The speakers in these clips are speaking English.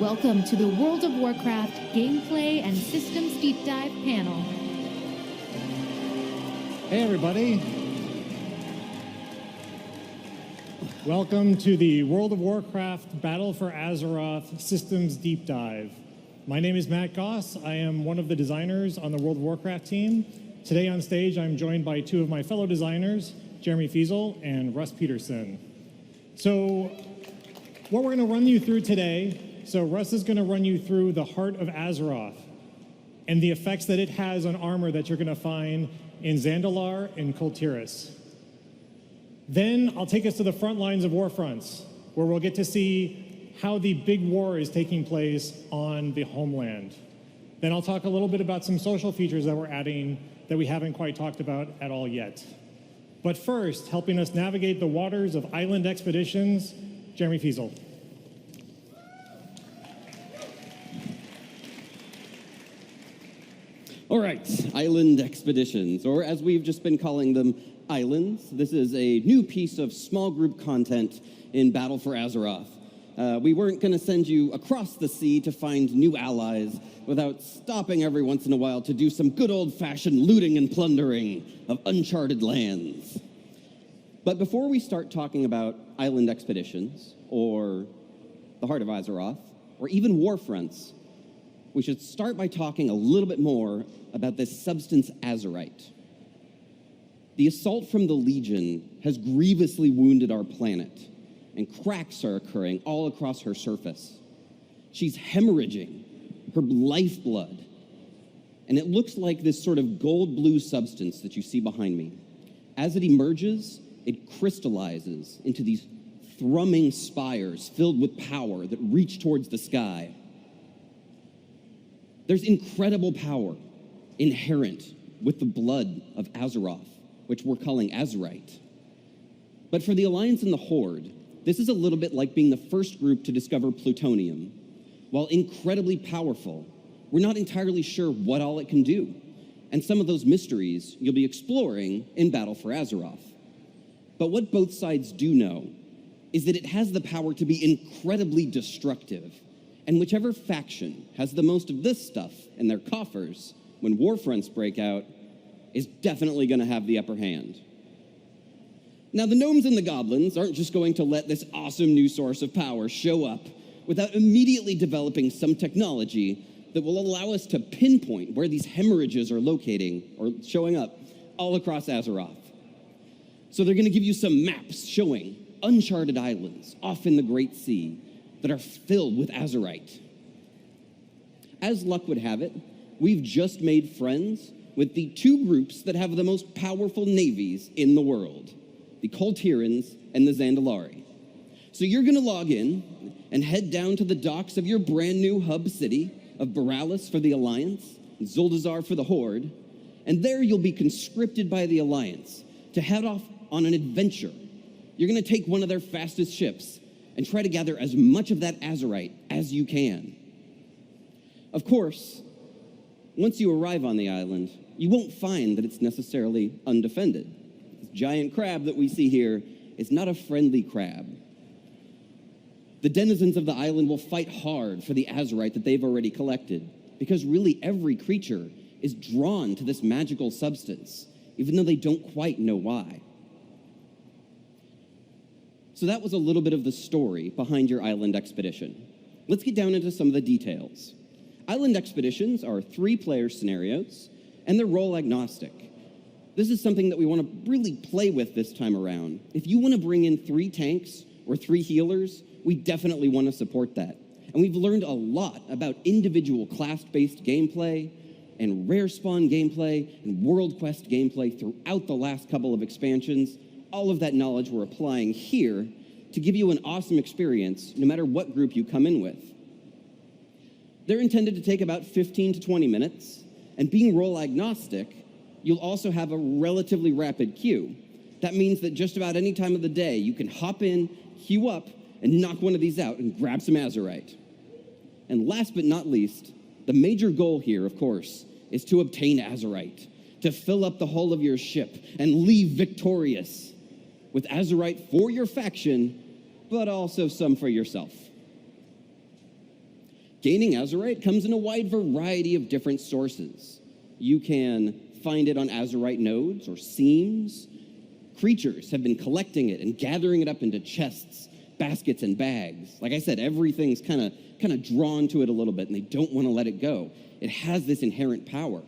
Welcome to the World of Warcraft Gameplay and Systems Deep Dive panel. Hey everybody. Welcome to the World of Warcraft Battle for Azeroth Systems Deep Dive. My name is Matt Goss. I am one of the designers on the World of Warcraft team. Today on stage, I'm joined by two of my fellow designers, Jeremy Fiesel and Russ Peterson. So what we're going to run you through today, Russ is going to run you through the Heart of Azeroth and the effects that it has on armor that you're going to find in Zandalar and Kul Tiras. Then I'll take us to the front lines of Warfronts, where we'll get to see how the big war is taking place on the homeland. Then I'll talk a little bit about some social features that we're adding that we haven't quite talked about at all yet. But first, helping us navigate the waters of Island Expeditions, Jeremy Fiesel. All right, Island Expeditions, or as we've just been calling them, Islands. This is a new piece of small group content in Battle for Azeroth. We weren't going to send you across the sea to find new allies without stopping every once in a while to do some good old-fashioned looting and plundering of uncharted lands. But before we start talking about Island Expeditions, or the Heart of Azeroth, or even Warfronts, we should start by talking a little bit more about this substance Azerite. The assault from the Legion has grievously wounded our planet, and cracks are occurring all across her surface. She's hemorrhaging her lifeblood, and it looks like this sort of gold-blue substance that you see behind me. As it emerges, it crystallizes into these thrumming spires filled with power that reach towards the sky. There's incredible power inherent with the blood of Azeroth, which we're calling Azerite. But for the Alliance and the Horde, this is a little bit like being the first group to discover plutonium. While incredibly powerful, we're not entirely sure what all it can do. And some of those mysteries you'll be exploring in Battle for Azeroth. But what both sides do know is that it has the power to be incredibly destructive. And whichever faction has the most of this stuff in their coffers when Warfronts break out is definitely going to have the upper hand. Now, the gnomes and the goblins aren't just going to let this awesome new source of power show up without immediately developing some technology that will allow us to pinpoint where these hemorrhages are locating or showing up all across Azeroth. So they're going to give you some maps showing uncharted islands off in the Great Sea that are filled with Azerite. As luck would have it, we've just made friends with the two groups that have the most powerful navies in the world, the Kul Tirans and the Zandalari. So you're going to log in and head down to the docks of your brand new hub city of Boralis for the Alliance, Zuldazar for the Horde, and there you'll be conscripted by the Alliance to head off on an adventure. You're going to take one of their fastest ships and try to gather as much of that Azerite as you can. Of course, once you arrive on the island, you won't find that it's necessarily undefended. This giant crab that we see here is not a friendly crab. The denizens of the island will fight hard for the Azerite that they've already collected, because really every creature is drawn to this magical substance, even though they don't quite know why. So that was a little bit of the story behind your island expedition. Let's get down into some of the details. Island expeditions are 3-player scenarios, and they're role agnostic. This is something that we want to really play with this time around. If you want to bring in 3 tanks or 3 healers, we definitely want to support that. And we've learned a lot about individual class-based gameplay and rare spawn gameplay and world quest gameplay throughout the last couple of expansions. All of that knowledge we're applying here to give you an awesome experience no matter what group you come in with. They're intended to take about 15 to 20 minutes, and being role agnostic, you'll also have a relatively rapid queue. That means that just about any time of the day, you can hop in, queue up, and knock one of these out and grab some Azerite. And last but not least, the major goal here, of course, is to obtain Azerite, to fill up the hull of your ship and leave victorious with Azerite for your faction, but also some for yourself. Gaining Azurite comes in a wide variety of different sources. You can find it on Azurite nodes or seams. Creatures have been collecting it and gathering it up into chests, baskets, and bags. Like I said, everything's kind of drawn to it a little bit, and they don't want to let it go. It has this inherent power.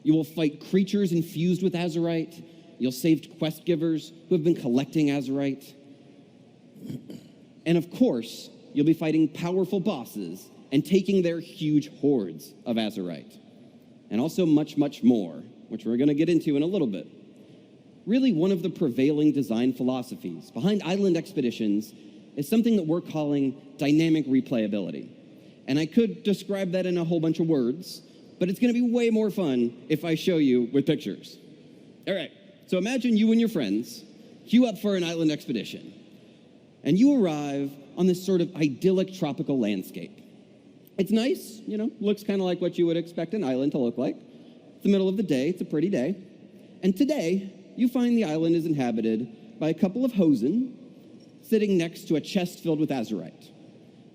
You will fight creatures infused with Azurite. You'll save quest givers who have been collecting Azurite. And of course, you'll be fighting powerful bosses and taking their huge hordes of Azurite. And also much, much more, which we're going to get into in a little bit. Really, one of the prevailing design philosophies behind island expeditions is something that we're calling dynamic replayability. And I could describe that in a whole bunch of words, but it's going to be way more fun if I show you with pictures. All right, so imagine you and your friends queue up for an island expedition, and you arrive on this sort of idyllic tropical landscape. It's nice, looks kind of like what you would expect an island to look like. It's the middle of the day, it's a pretty day. And today, you find the island is inhabited by a couple of Hosen sitting next to a chest filled with Azurite.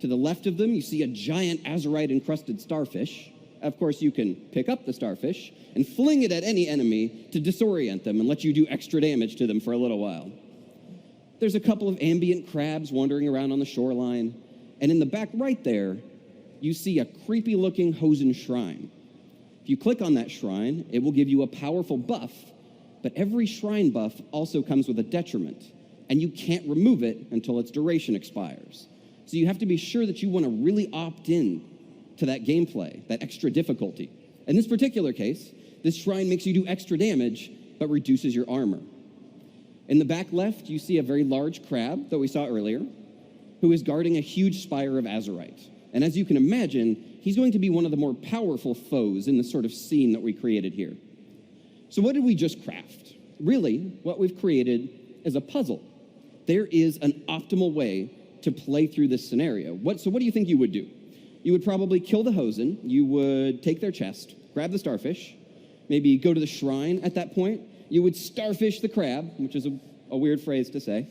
To the left of them, you see a giant Azurite-encrusted starfish. Of course, you can pick up the starfish and fling it at any enemy to disorient them and let you do extra damage to them for a little while. There's a couple of ambient crabs wandering around on the shoreline, and in the back right there, you see a creepy-looking Hosen shrine. If you click on that shrine, it will give you a powerful buff, but every shrine buff also comes with a detriment, and you can't remove it until its duration expires. So you have to be sure that you want to really opt in to that gameplay, that extra difficulty. In this particular case, this shrine makes you do extra damage, but reduces your armor. In the back left, you see a very large crab that we saw earlier, who is guarding a huge spire of Azurite. And as you can imagine, he's going to be one of the more powerful foes in the sort of scene that we created here. So what did we just craft? Really, what we've created is a puzzle. There is an optimal way to play through this scenario. So what do you think you would do? You would probably kill the Hosen, you would take their chest, grab the starfish, maybe go to the shrine at that point, you would starfish the crab, which is a weird phrase to say,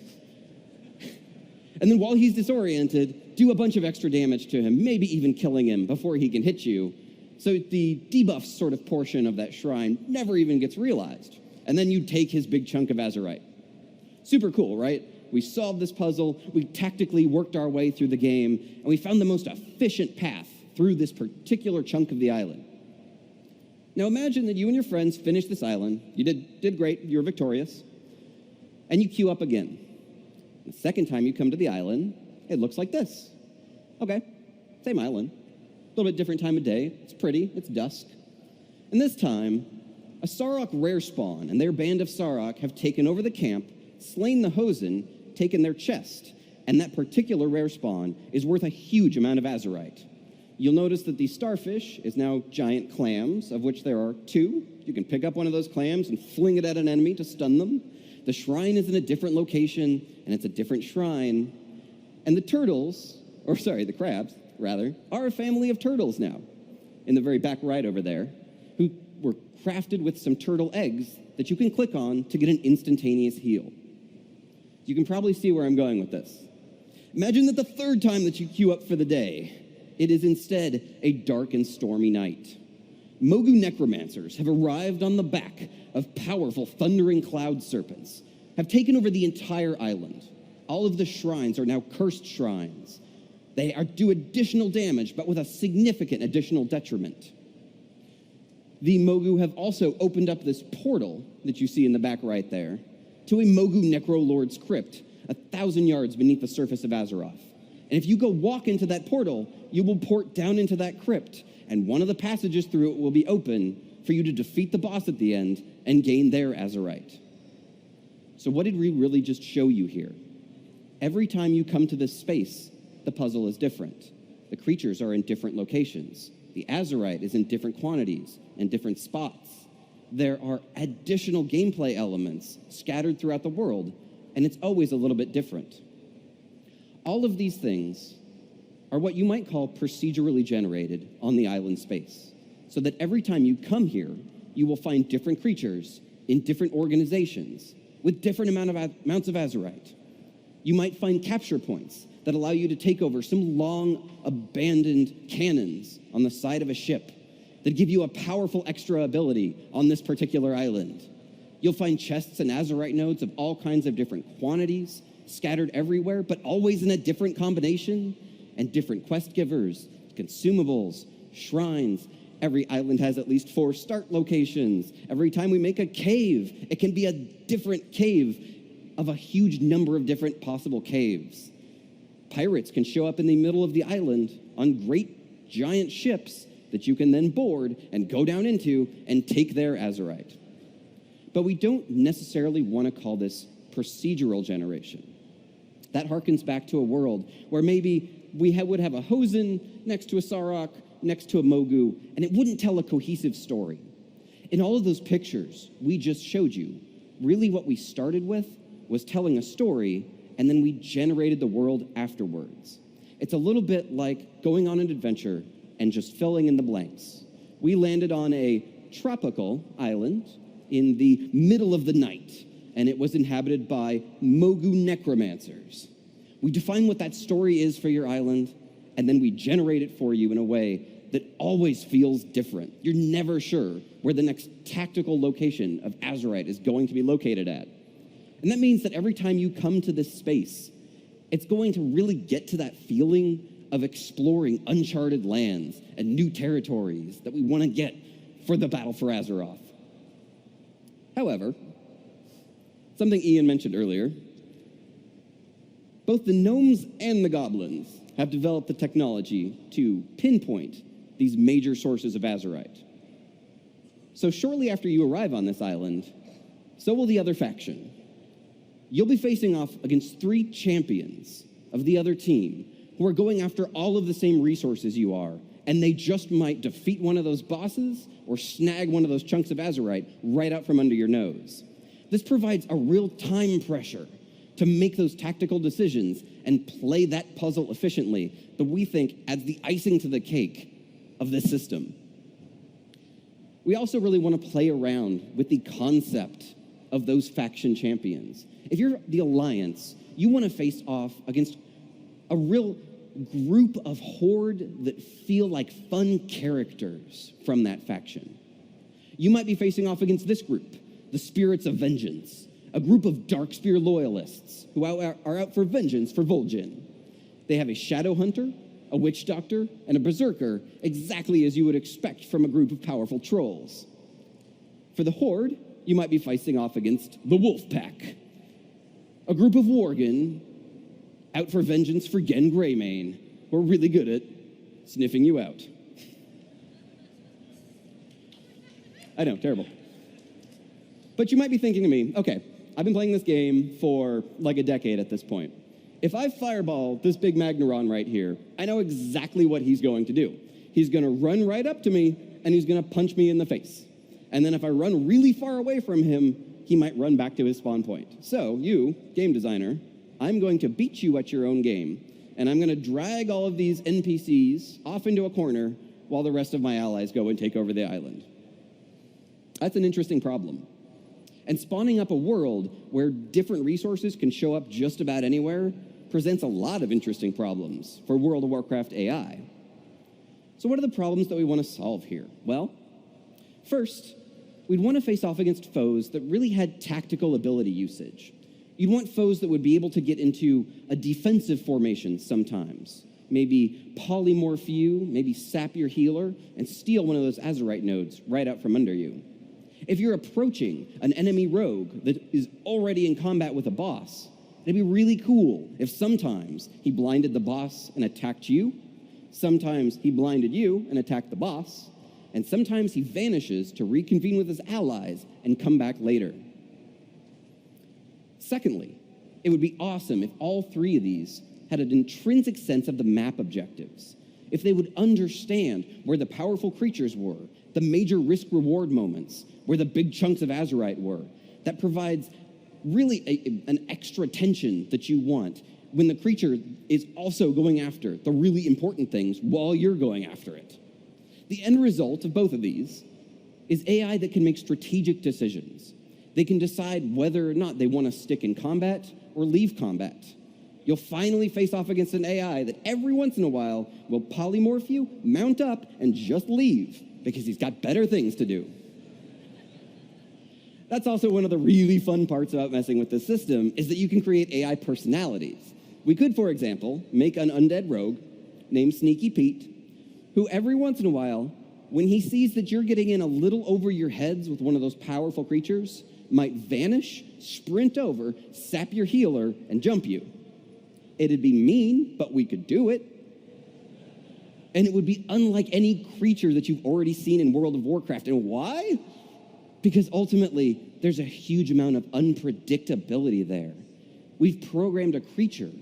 and then while he's disoriented, do a bunch of extra damage to him, maybe even killing him before he can hit you, so the debuff sort of portion of that shrine never even gets realized. And then you take his big chunk of Azurite. Super cool, right? We solved this puzzle, we tactically worked our way through the game, and we found the most efficient path through this particular chunk of the island. Now imagine that you and your friends finished this island, you did great, you're victorious, and you queue up again. The second time you come to the island, it looks like this. Okay, same island, a little bit different time of day, it's pretty, it's dusk. And this time, a Sarok rare spawn and their band of Sarok have taken over the camp, slain the Hosen, taken their chest, and that particular rare spawn is worth a huge amount of Azurite. You'll notice that the starfish is now giant clams, of which there are 2. You can pick up one of those clams and fling it at an enemy to stun them. The shrine is in a different location, and it's a different shrine. And the crabs, are a family of turtles now, in the very back right over there, who were crafted with some turtle eggs that you can click on to get an instantaneous heal. You can probably see where I'm going with this. Imagine that the third time that you queue up for the day, it is instead a dark and stormy night. Mogu necromancers have arrived on the back of powerful thundering cloud serpents, have taken over the entire island. All of the shrines are now cursed shrines. They do additional damage, but with a significant additional detriment. The Mogu have also opened up this portal that you see in the back right there to a Mogu Necrolord's crypt, 1,000 yards beneath the surface of Azeroth. And if you go walk into that portal, you will port down into that crypt, and one of the passages through it will be open for you to defeat the boss at the end and gain their Azurite. So what did we really just show you here? Every time you come to this space, the puzzle is different. The creatures are in different locations. The Azurite is in different quantities and different spots. There are additional gameplay elements scattered throughout the world, and it's always a little bit different. All of these things are what you might call procedurally generated on the island space, so that every time you come here, you will find different creatures in different organizations with different amounts of Azurite. You might find capture points that allow you to take over some long abandoned cannons on the side of a ship that give you a powerful extra ability on this particular island. You'll find chests and azurite nodes of all kinds of different quantities scattered everywhere, but always in a different combination, and different quest givers, consumables, shrines. Every island has at least 4 start locations. Every time we make a cave, it can be a different cave of a huge number of different possible caves. Pirates can show up in the middle of the island on great giant ships that you can then board and go down into and take their azurite. But we don't necessarily want to call this procedural generation. That harkens back to a world where maybe we would have a Hosen next to a Sarok, next to a Mogu, and it wouldn't tell a cohesive story. In all of those pictures we just showed you, really what we started with was telling a story, and then we generated the world afterwards. It's a little bit like going on an adventure and just filling in the blanks. We landed on a tropical island in the middle of the night, and it was inhabited by Mogu necromancers. We define what that story is for your island, and then we generate it for you in a way that always feels different. You're never sure where the next tactical location of azurite is going to be located at. And that means that every time you come to this space, it's going to really get to that feeling of exploring uncharted lands and new territories that we want to get for the Battle for Azeroth. However, something Ian mentioned earlier, both the gnomes and the goblins have developed the technology to pinpoint these major sources of azurite. So shortly after you arrive on this island, so will the other faction. You'll be facing off against 3 champions of the other team who are going after all of the same resources you are, and they just might defeat one of those bosses or snag one of those chunks of azurite right out from under your nose. This provides a real time pressure to make those tactical decisions and play that puzzle efficiently that we think adds the icing to the cake of this system. We also really want to play around with the concept of those faction champions. If you're the Alliance, you want to face off against a real group of horde that feel like fun characters from that faction. You might be facing off against this group, the Spirits of Vengeance, a group of Darkspear loyalists who are out for vengeance for Vol'jin. They have a Shadow Hunter, a Witch Doctor, and a Berserker, exactly as you would expect from a group of powerful trolls. For the Horde, you might be facing off against the Wolf Pack, a group of Worgen out for vengeance for Gen Greymane, who are really good at sniffing you out. I know, terrible. But you might be thinking to me, okay, I've been playing this game for like a decade at this point. If I fireball this big Magneron right here, I know exactly what he's going to do. He's going to run right up to me, and he's going to punch me in the face. And then if I run really far away from him, he might run back to his spawn point. So you, game designer, I'm going to beat you at your own game, and I'm going to drag all of these NPCs off into a corner while the rest of my allies go and take over the island. That's an interesting problem. And spawning up a world where different resources can show up just about anywhere presents a lot of interesting problems for World of Warcraft AI. So what are the problems that we want to solve here? Well, first, we'd want to face off against foes that really had tactical ability usage. You'd want foes that would be able to get into a defensive formation sometimes. Maybe polymorph you, maybe sap your healer, and steal one of those azurite nodes right out from under you. If you're approaching an enemy rogue that is already in combat with a boss, it'd be really cool if sometimes he blinded the boss and attacked you, sometimes he blinded you and attacked the boss, and sometimes he vanishes to reconvene with his allies and come back later. Secondly, it would be awesome if all 3 of these had an intrinsic sense of the map objectives, if they would understand where the powerful creatures were, the major risk-reward moments, where the big chunks of azurite were. That provides really an extra tension that you want when the creature is also going after the really important things while you're going after it. The end result of both of these is AI that can make strategic decisions. They can decide whether or not they want to stick in combat or leave combat. You'll finally face off against an AI that every once in a while will polymorph you, mount up, and just leave because he's got better things to do. That's also one of the really fun parts about messing with this system is that you can create AI personalities. We could, for example, make an undead rogue named Sneaky Pete, who every once in a while, when he sees that you're getting in a little over your heads with one of those powerful creatures, might vanish, sprint over, sap your healer, and jump you. It'd be mean, but we could do it. And it would be unlike any creature that you've already seen in World of Warcraft. And why? Because ultimately, there's a huge amount of unpredictability there. We've programmed a creature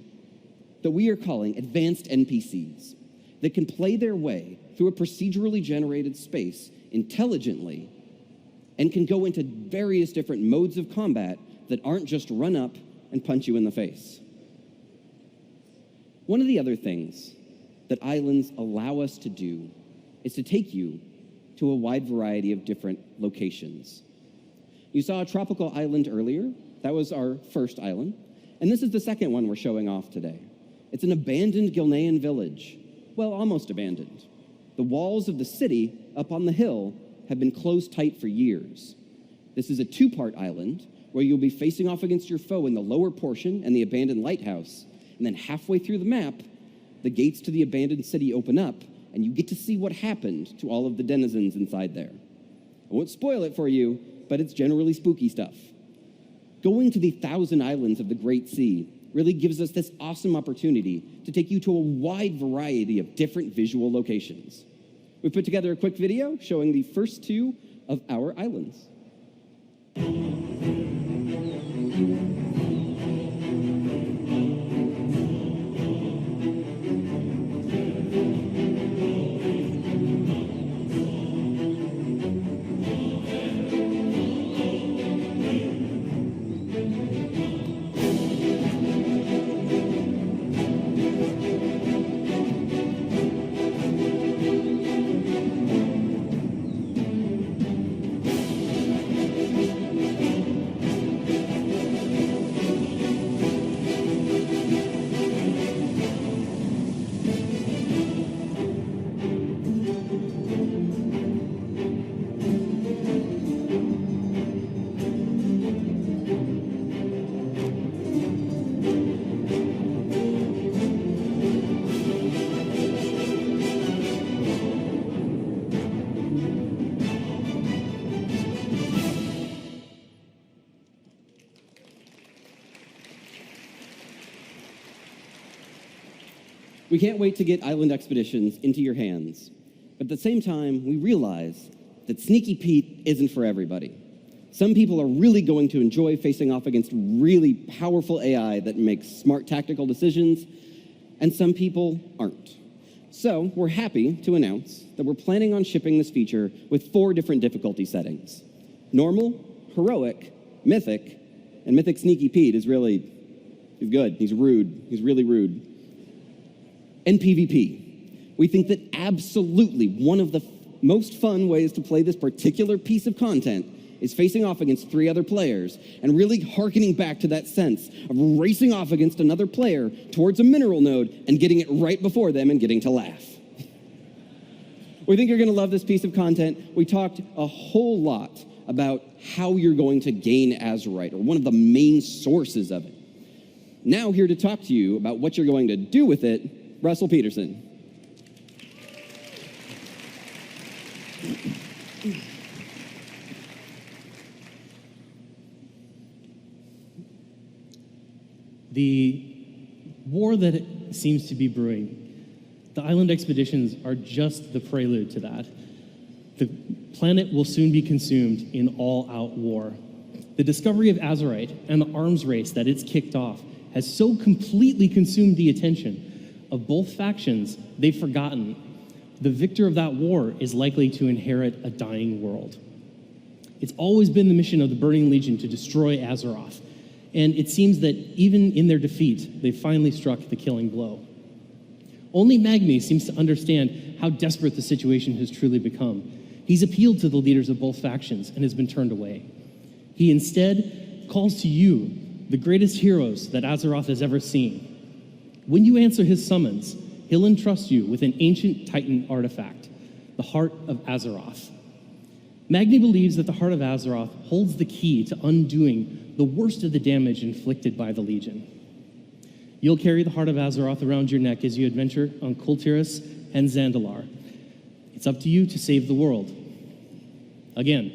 that we are calling advanced NPCs that can play their way through a procedurally generated space intelligently and can go into various different modes of combat that aren't just run up and punch you in the face. One of the other things that islands allow us to do is to take you to a wide variety of different locations. You saw a tropical island earlier. That was our first island. And this is the second one we're showing off today. It's an abandoned Gilnean village. Well, almost abandoned. The walls of the city up on the hill have been closed tight for years. This is a two-part island where you'll be facing off against your foe in the lower portion and the abandoned lighthouse. And then halfway through the map, the gates to the abandoned city open up, and you get to see what happened to all of the denizens inside there. I won't spoil it for you, but it's generally spooky stuff. Going to the 1,000 islands of the Great Sea really gives us this awesome opportunity to take you to a wide variety of different visual locations. We put together a quick video showing the first two of our islands. We can't wait to get Island Expeditions into your hands. But at the same time, we realize that Sneaky Pete isn't for everybody. Some people are really going to enjoy facing off against really powerful AI that makes smart tactical decisions, and some people aren't. So we're happy to announce that we're planning on shipping this feature with 4 different difficulty settings. Normal, Heroic, Mythic, and Mythic Sneaky Pete is he's good, he's rude, he's really rude. And PvP. We think that absolutely one of the most fun ways to play this particular piece of content is facing off against 3 other players and really hearkening back to that sense of racing off against another player towards a mineral node and getting it right before them and getting to laugh. We think you're going to love this piece of content. We talked a whole lot about how you're going to gain Azerite, or one of the main sources of it. Now here to talk to you about what you're going to do with it, Russell Peterson. The war that seems to be brewing, the island expeditions are just the prelude to that. The planet will soon be consumed in all-out war. The discovery of Azerite and the arms race that it's kicked off has so completely consumed the attention of both factions, they've forgotten the victor of that war is likely to inherit a dying world. It's always been the mission of the Burning Legion to destroy Azeroth, and it seems that even in their defeat, they finally struck the killing blow. Only Magni seems to understand how desperate the situation has truly become. He's appealed to the leaders of both factions and has been turned away. He instead calls to you, the greatest heroes that Azeroth has ever seen. When you answer his summons, he'll entrust you with an ancient Titan artifact, the Heart of Azeroth. Magni believes that the Heart of Azeroth holds the key to undoing the worst of the damage inflicted by the Legion. You'll carry the Heart of Azeroth around your neck as you adventure on Kul Tiras and Zandalar. It's up to you to save the world. Again,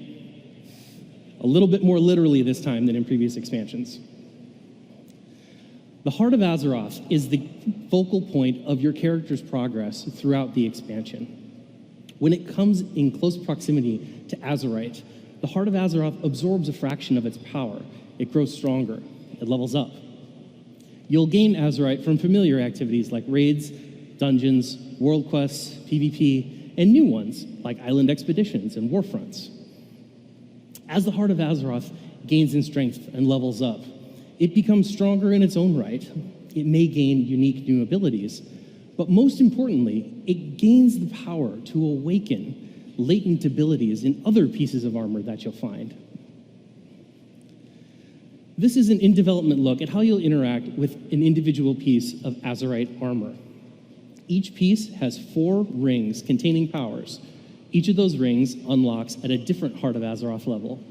a little bit more literally this time than in previous expansions. The Heart of Azeroth is the focal point of your character's progress throughout the expansion. When it comes in close proximity to Azerite, the Heart of Azeroth absorbs a fraction of its power. It grows stronger. It levels up. You'll gain Azerite from familiar activities like raids, dungeons, world quests, PvP, and new ones like island expeditions and warfronts. As the Heart of Azeroth gains in strength and levels up, it becomes stronger in its own right. It may gain unique new abilities, but most importantly, it gains the power to awaken latent abilities in other pieces of armor that you'll find. This is an in-development look at how you'll interact with an individual piece of Azerite armor. Each piece has 4 rings containing powers. Each of those rings unlocks at a different Heart of Azeroth level.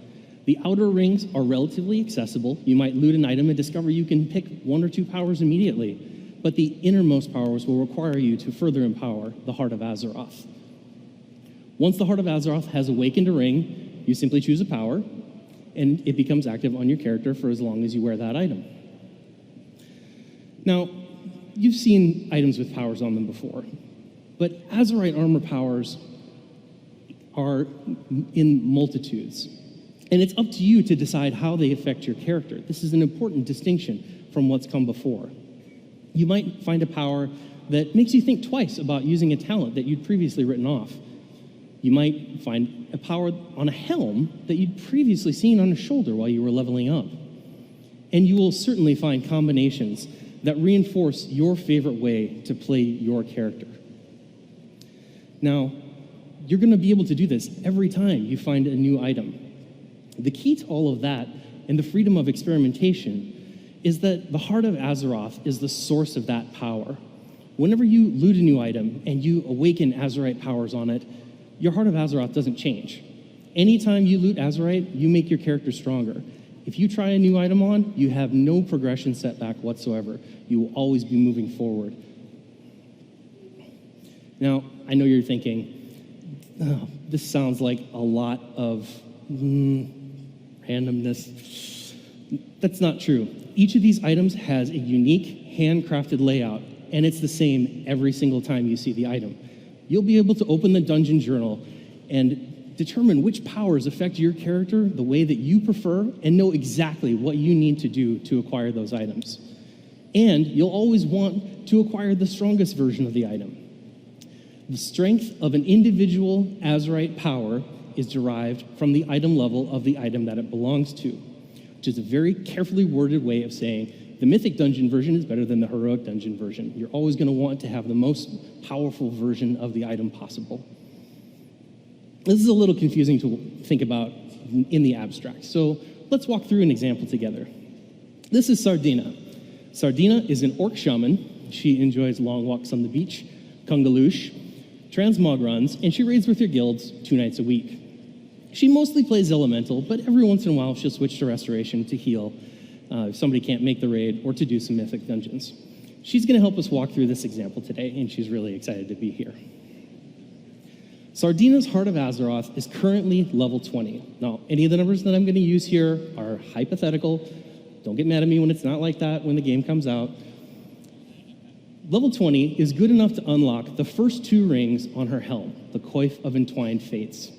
The outer rings are relatively accessible. You might loot an item and discover you can pick 1 or 2 powers immediately, but the innermost powers will require you to further empower the Heart of Azeroth. Once the Heart of Azeroth has awakened a ring, you simply choose a power, and it becomes active on your character for as long as you wear that item. Now, you've seen items with powers on them before, but Azerite armor powers are in multitudes, and it's up to you to decide how they affect your character. This is an important distinction from what's come before. You might find a power that makes you think twice about using a talent that you'd previously written off. You might find a power on a helm that you'd previously seen on a shoulder while you were leveling up. And you will certainly find combinations that reinforce your favorite way to play your character. Now, you're going to be able to do this every time you find a new item. The key to all of that and the freedom of experimentation is that the Heart of Azeroth is the source of that power. Whenever you loot a new item and you awaken Azerite powers on it, your Heart of Azeroth doesn't change. Anytime you loot Azerite, you make your character stronger. If you try a new item on, you have no progression setback whatsoever. You will always be moving forward. Now, I know you're thinking, oh, this sounds like a lot of randomness. That's not true. Each of these items has a unique, handcrafted layout, and it's the same every single time you see the item. You'll be able to open the dungeon journal and determine which powers affect your character the way that you prefer and know exactly what you need to do to acquire those items. And you'll always want to acquire the strongest version of the item. The strength of an individual Azerite power is derived from the item level of the item that it belongs to, which is a very carefully worded way of saying the Mythic Dungeon version is better than the Heroic Dungeon version. You're always going to want to have the most powerful version of the item possible. This is a little confusing to think about in the abstract, so let's walk through an example together. This is Sardina. Sardina is an orc shaman. She enjoys long walks on the beach, Kungaloosh, transmog runs, and she raids with her guilds 2 nights a week. She mostly plays elemental, but every once in a while she'll switch to restoration to heal if somebody can't make the raid, or to do some mythic dungeons. She's going to help us walk through this example today, and she's really excited to be here. Sardina's Heart of Azeroth is currently level 20. Now, any of the numbers that I'm going to use here are hypothetical. Don't get mad at me when it's not like that when the game comes out. Level 20 is good enough to unlock the first 2 rings on her helm, the Coif of Entwined Fates.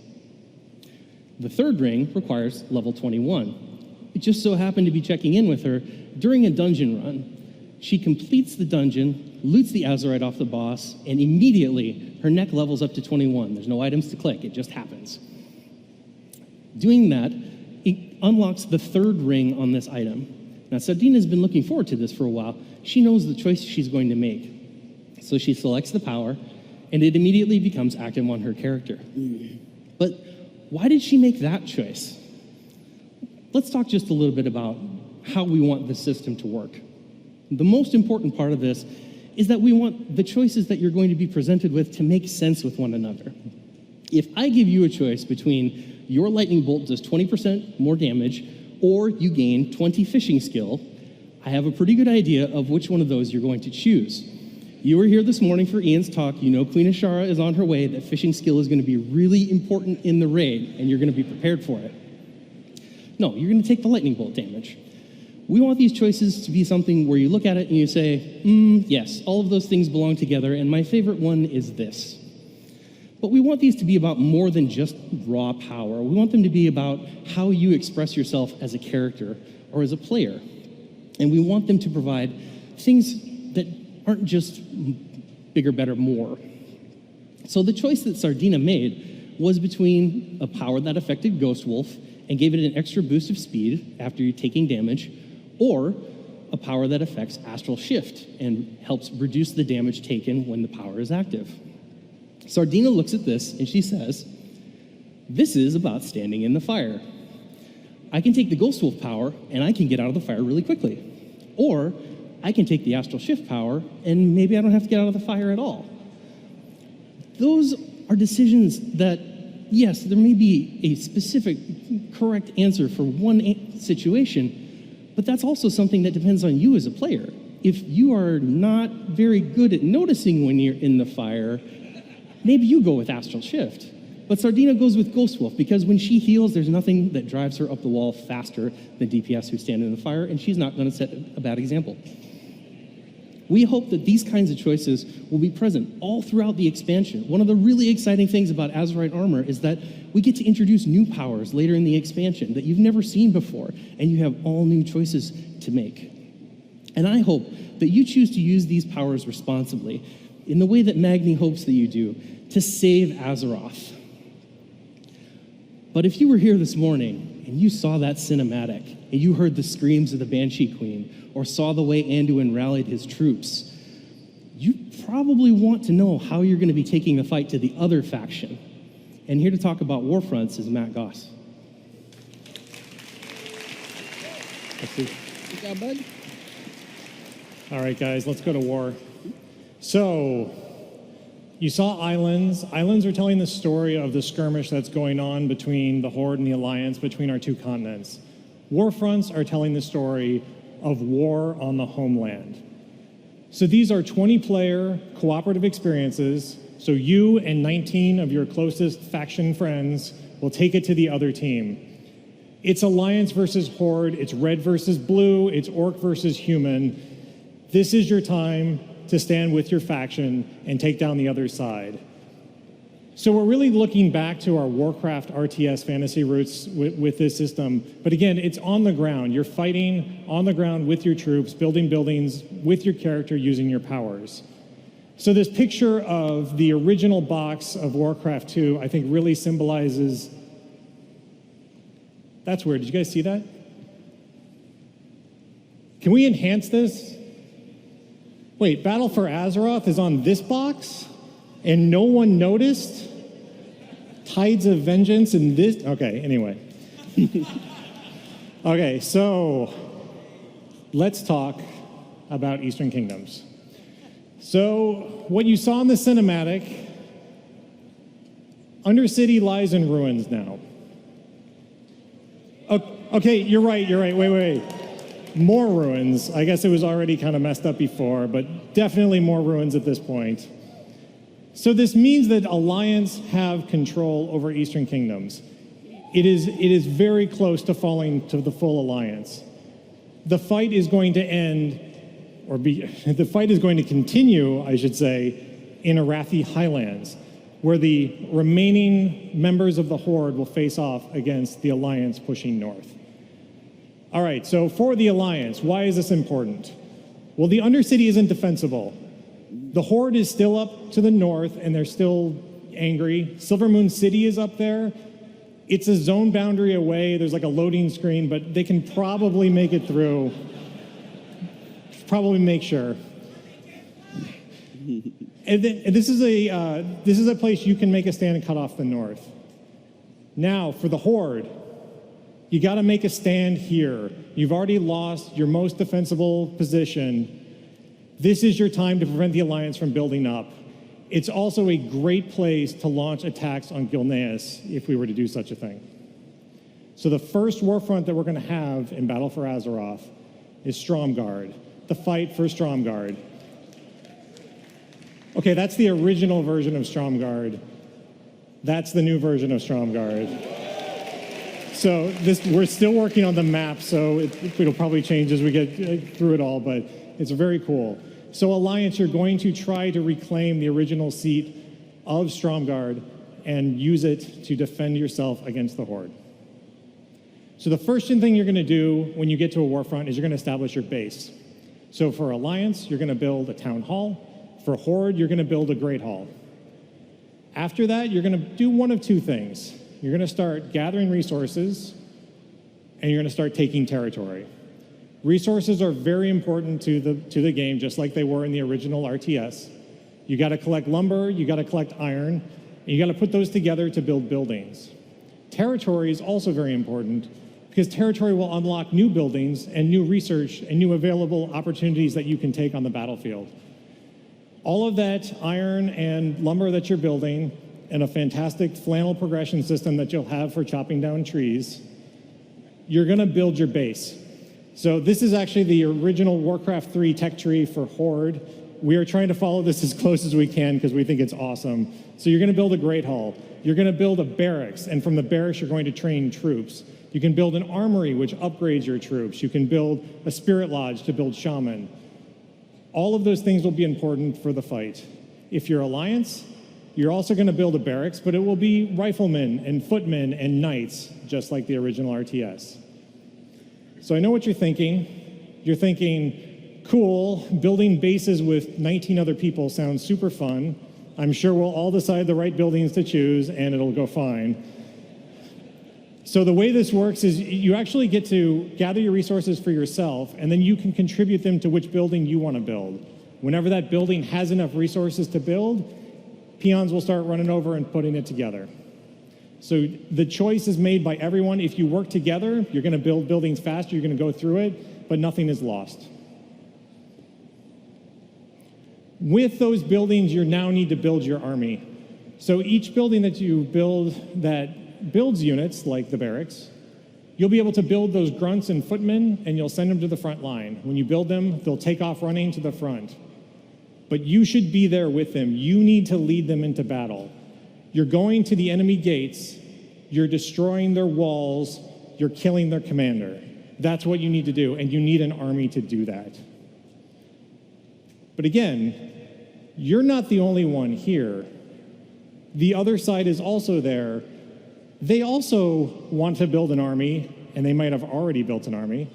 The 3rd ring requires level 21. It just so happened to be checking in with her during a dungeon run. She completes the dungeon, loots the Azerite off the boss, and immediately her neck levels up to 21. There's no items to click, it just happens. Doing that, it unlocks the 3rd ring on this item. Now, Sardina's been looking forward to this for a while. She knows the choice she's going to make. So she selects the power, and it immediately becomes active on her character. But why did she make that choice? Let's talk just a little bit about how we want the system to work. The most important part of this is that we want the choices that you're going to be presented with to make sense with one another. If I give you a choice between your lightning bolt does 20% more damage or you gain 20 fishing skill, I have a pretty good idea of which one of those you're going to choose. You were here this morning for Ian's talk. You know Queen Ashara is on her way, that fishing skill is going to be really important in the raid, and you're going to be prepared for it. No, you're going to take the lightning bolt damage. We want these choices to be something where you look at it and you say, yes, all of those things belong together, and my favorite one is this. But we want these to be about more than just raw power. We want them to be about how you express yourself as a character or as a player. And we want them to provide things that aren't just bigger, better, more. So the choice that Sardina made was between a power that affected Ghost Wolf and gave it an extra boost of speed after you're taking damage, or a power that affects Astral Shift and helps reduce the damage taken when the power is active. Sardina looks at this and she says, this is about standing in the fire. I can take the Ghost Wolf power and I can get out of the fire really quickly. Or I can take the Astral Shift power and maybe I don't have to get out of the fire at all. Those are decisions that, yes, there may be a specific correct answer for one situation, but that's also something that depends on you as a player. If you are not very good at noticing when you're in the fire, maybe you go with Astral Shift. But Sardina goes with Ghost Wolf because when she heals, there's nothing that drives her up the wall faster than DPS who stand in the fire, and she's not going to set a bad example. We hope that these kinds of choices will be present all throughout the expansion. One of the really exciting things about Azerite armor is that we get to introduce new powers later in the expansion that you've never seen before, and you have all new choices to make. And I hope that you choose to use these powers responsibly, in the way that Magni hopes that you do, to save Azeroth. But if you were here this morning and you saw that cinematic, and you heard the screams of the Banshee Queen, or saw the way Anduin rallied his troops, you probably want to know how you're going to be taking the fight to the other faction. And here to talk about Warfronts is Matt Goss. Good job, bud. All right, guys, let's go to war. So, you saw Islands. Islands are telling the story of the skirmish that's going on between the Horde and the Alliance, between our two continents. Warfronts are telling the story of war on the homeland. So these are 20-player cooperative experiences, so you and 19 of your closest faction friends will take it to the other team. It's Alliance versus Horde, it's red versus blue, it's orc versus human. This is your time to stand with your faction and take down the other side. So we're really looking back to our Warcraft RTS fantasy roots with this system. But again, it's on the ground. You're fighting on the ground with your troops, building buildings with your character using your powers. So this picture of the original box of Warcraft 2, I think really symbolizes... That's weird. Did you guys see that? Can we enhance this? Wait, Battle for Azeroth is on this box? And no one noticed? Tides of Vengeance in this? Okay, anyway. Okay, so let's talk about Eastern Kingdoms. So what you saw in the cinematic, Undercity lies in ruins now. Okay, you're right, wait. More ruins. I guess it was already kind of messed up before, but definitely more ruins at this point. So this means that Alliance have control over Eastern Kingdoms. It is very close to falling to the full Alliance. The fight is going to end, the fight is going to continue, I should say, in Arathi Highlands, where the remaining members of the Horde will face off against the Alliance pushing north. All right, so for the Alliance, why is this important? Well, the Undercity isn't defensible. The Horde is still up to the north, and they're still angry. Silvermoon City is up there. It's a zone boundary away. There's like a loading screen, but they can probably make it through. Probably make sure. And this is a place you can make a stand and cut off the north. Now, for the Horde, you got to make a stand here. You've already lost your most defensible position. This is your time to prevent the Alliance from building up. It's also a great place to launch attacks on Gilneas if we were to do such a thing. So the first warfront that we're going to have in Battle for Azeroth is Stromgarde, the fight for Stromgarde. Okay, that's the original version of Stromgarde. That's the new version of Stromgarde. So we're still working on the map, so it'll probably change as we get through it all, but it's very cool. So Alliance, you're going to try to reclaim the original seat of Stromgarde and use it to defend yourself against the Horde. So the first thing you're going to do when you get to a warfront is you're going to establish your base. So for Alliance, you're going to build a town hall. For Horde, you're going to build a Great Hall. After that, you're going to do one of two things. You're going to start gathering resources, and you're going to start taking territory. Resources are very important to the game, just like they were in the original RTS. You got to collect lumber, you got to collect iron, and you got to put those together to build buildings. Territory is also very important because territory will unlock new buildings and new research and new available opportunities that you can take on the battlefield. All of that iron and lumber that you're building and a fantastic flannel progression system that you'll have for chopping down trees, you're going to build your base. So this is actually the original Warcraft 3 tech tree for Horde. We are trying to follow this as close as we can because we think it's awesome. So you're going to build a Great Hall. You're going to build a barracks, and from the barracks you're going to train troops. You can build an armory, which upgrades your troops. You can build a spirit lodge to build shaman. All of those things will be important for the fight. If you're Alliance, you're also going to build a barracks, but it will be riflemen and footmen and knights, just like the original RTS. So I know what you're thinking. You're thinking, cool, building bases with 19 other people sounds super fun. I'm sure we'll all decide the right buildings to choose, and it'll go fine. So the way this works is you actually get to gather your resources for yourself, and then you can contribute them to which building you want to build. Whenever that building has enough resources to build, peons will start running over and putting it together. So the choice is made by everyone. If you work together, you're going to build buildings faster, you're going to go through it, but nothing is lost. With those buildings, you now need to build your army. So each building that you build that builds units, like the barracks, you'll be able to build those grunts and footmen, and you'll send them to the front line. When you build them, they'll take off running to the front. But you should be there with them. You need to lead them into battle. You're going to the enemy gates, you're destroying their walls, you're killing their commander. That's what you need to do, and you need an army to do that. But again, you're not the only one here. The other side is also there. They also want to build an army, and they might have already built an army.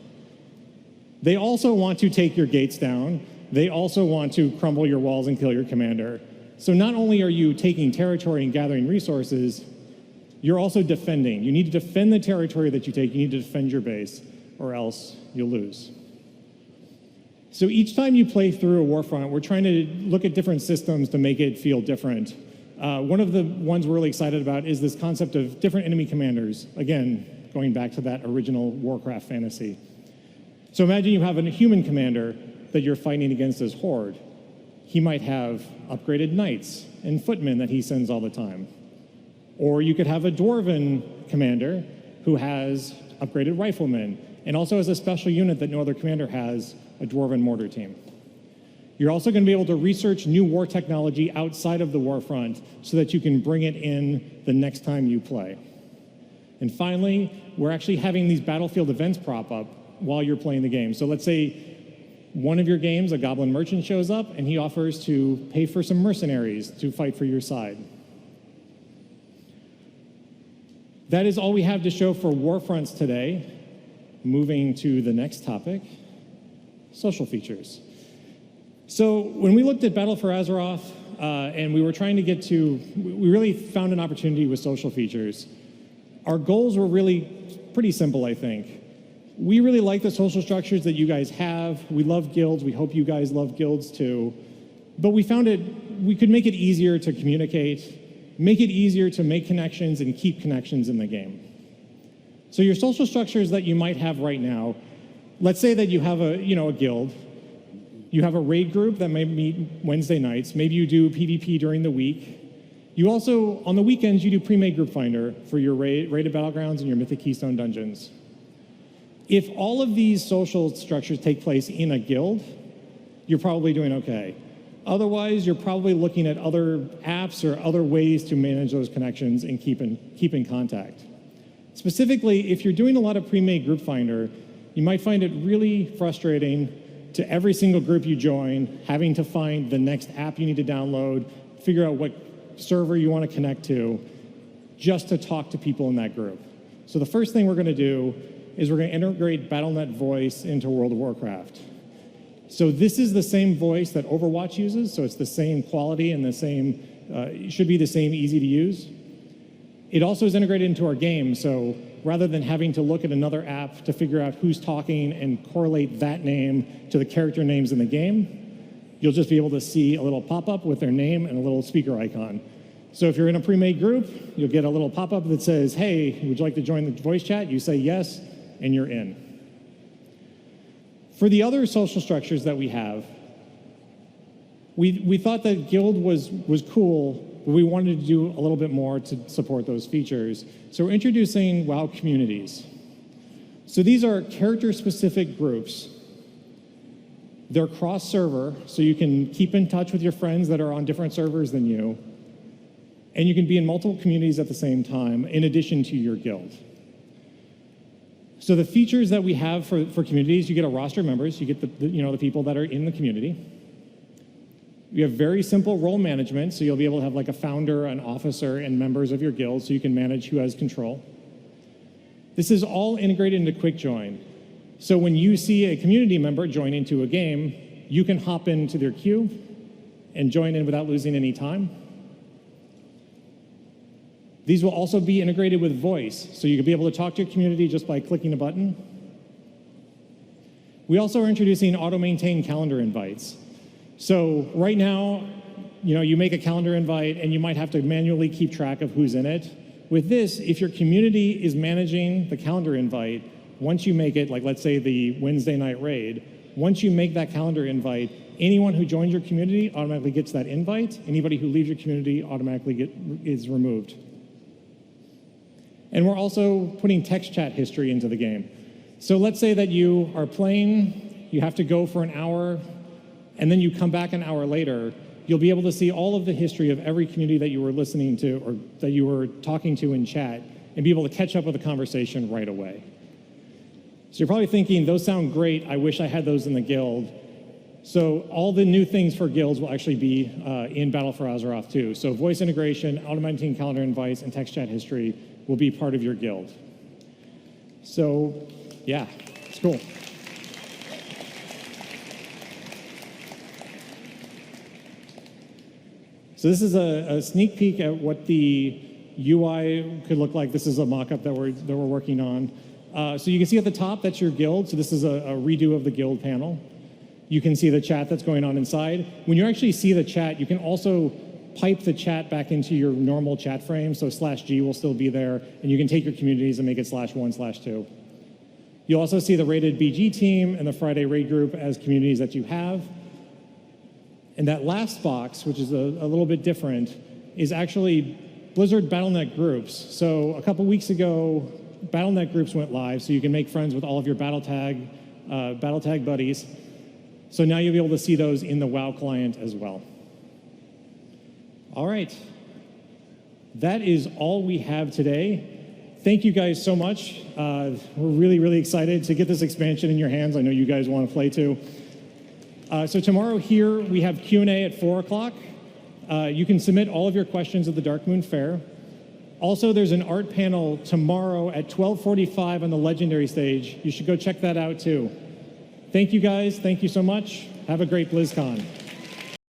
They also want to take your gates down. They also want to crumble your walls and kill your commander. So not only are you taking territory and gathering resources, you're also defending. You need to defend the territory that you take. You need to defend your base, or else you'll lose. So each time you play through a warfront, we're trying to look at different systems to make it feel different. One of the ones we're really excited about is this concept of different enemy commanders. Again, going back to that original Warcraft fantasy. So imagine you have a human commander that you're fighting against as Horde. He might have upgraded knights and footmen that he sends all the time. Or you could have a dwarven commander who has upgraded riflemen and also has a special unit that no other commander has, a dwarven mortar team. You're also going to be able to research new war technology outside of the warfront so that you can bring it in the next time you play. And finally, we're actually having these battlefield events prop up while you're playing the game. So let's say one of your games, a goblin merchant shows up and he offers to pay for some mercenaries to fight for your side. That is all we have to show for warfronts today. Moving to the next topic, social features. So when we looked at Battle for Azeroth and we were trying to get to, we really found an opportunity with social features. Our goals were really pretty simple, I think. We really like the social structures that you guys have. We love guilds. We hope you guys love guilds too. But we found we could make it easier to communicate, make it easier to make connections and keep connections in the game. So your social structures that you might have right now, let's say that you have a guild. You have a raid group that may meet Wednesday nights. Maybe you do PvP during the week. You also, on the weekends, you do pre-made Group Finder for your raided Battlegrounds and your Mythic Keystone dungeons. If all of these social structures take place in a guild, you're probably doing okay. Otherwise, you're probably looking at other apps or other ways to manage those connections and keep in contact. Specifically, if you're doing a lot of pre-made Group Finder, you might find it really frustrating to every single group you join, having to find the next app you need to download, figure out what server you want to connect to, just to talk to people in that group. So the first thing we're going to do is we're going to integrate Battle.net voice into World of Warcraft. So this is the same voice that Overwatch uses, so it's the same quality and the same, it should be the same easy to use. It also is integrated into our game, so rather than having to look at another app to figure out who's talking and correlate that name to the character names in the game, you'll just be able to see a little pop-up with their name and a little speaker icon. So if you're in a pre-made group, you'll get a little pop-up that says, hey, would you like to join the voice chat? You say yes, and you're in. For the other social structures that we have, we thought that Guild was cool, but we wanted to do a little bit more to support those features. So we're introducing WoW communities. So these are character-specific groups. They're cross-server, so you can keep in touch with your friends that are on different servers than you, and you can be in multiple communities at the same time, in addition to your guild. So the features that we have for communities, you get a roster of members, you get the people that are in the community. We have very simple role management, so you'll be able to have like a founder, an officer, and members of your guild, so you can manage who has control. This is all integrated into Quick Join. So when you see a community member join into a game, you can hop into their queue and join in without losing any time. These will also be integrated with voice, so you can be able to talk to your community just by clicking a button. We also are introducing auto-maintain calendar invites. So right now, you make a calendar invite and you might have to manually keep track of who's in it. With this, if your community is managing the calendar invite, once you make it, like let's say the Wednesday night raid, once you make that calendar invite, anyone who joins your community automatically gets that invite. Anybody who leaves your community automatically is removed. And we're also putting text chat history into the game. So let's say that you are playing, you have to go for an hour, and then you come back an hour later, you'll be able to see all of the history of every community that you were listening to or that you were talking to in chat and be able to catch up with the conversation right away. So you're probably thinking, those sound great, I wish I had those in the guild. So all the new things for guilds will actually be in Battle for Azeroth too. So voice integration, automating calendar invites, and text chat history will be part of your guild. So yeah, it's cool. So this is a sneak peek at what the UI could look like. This is a mock-up that we're working on. So you can see at the top, that's your guild. So this is a redo of the guild panel. You can see the chat that's going on inside. When you actually see the chat, you can also pipe the chat back into your normal chat frame, so /G will still be there, and you can take your communities and make it /1/2. You'll also see the rated BG team and the Friday raid group as communities that you have. And that last box, which is a little bit different, is actually Blizzard Battle.net groups. So a couple weeks ago, Battle.net groups went live, so you can make friends with all of your BattleTag buddies. So now you'll be able to see those in the WoW client as well. All right. That is all we have today. Thank you guys so much. We're really, really excited to get this expansion in your hands. I know you guys want to play too. So tomorrow here, we have Q&A at 4 o'clock. You can submit all of your questions at the Darkmoon Fair. Also, there's an art panel tomorrow at 12:45 on the Legendary stage. You should go check that out too. Thank you guys. Thank you so much. Have a great BlizzCon.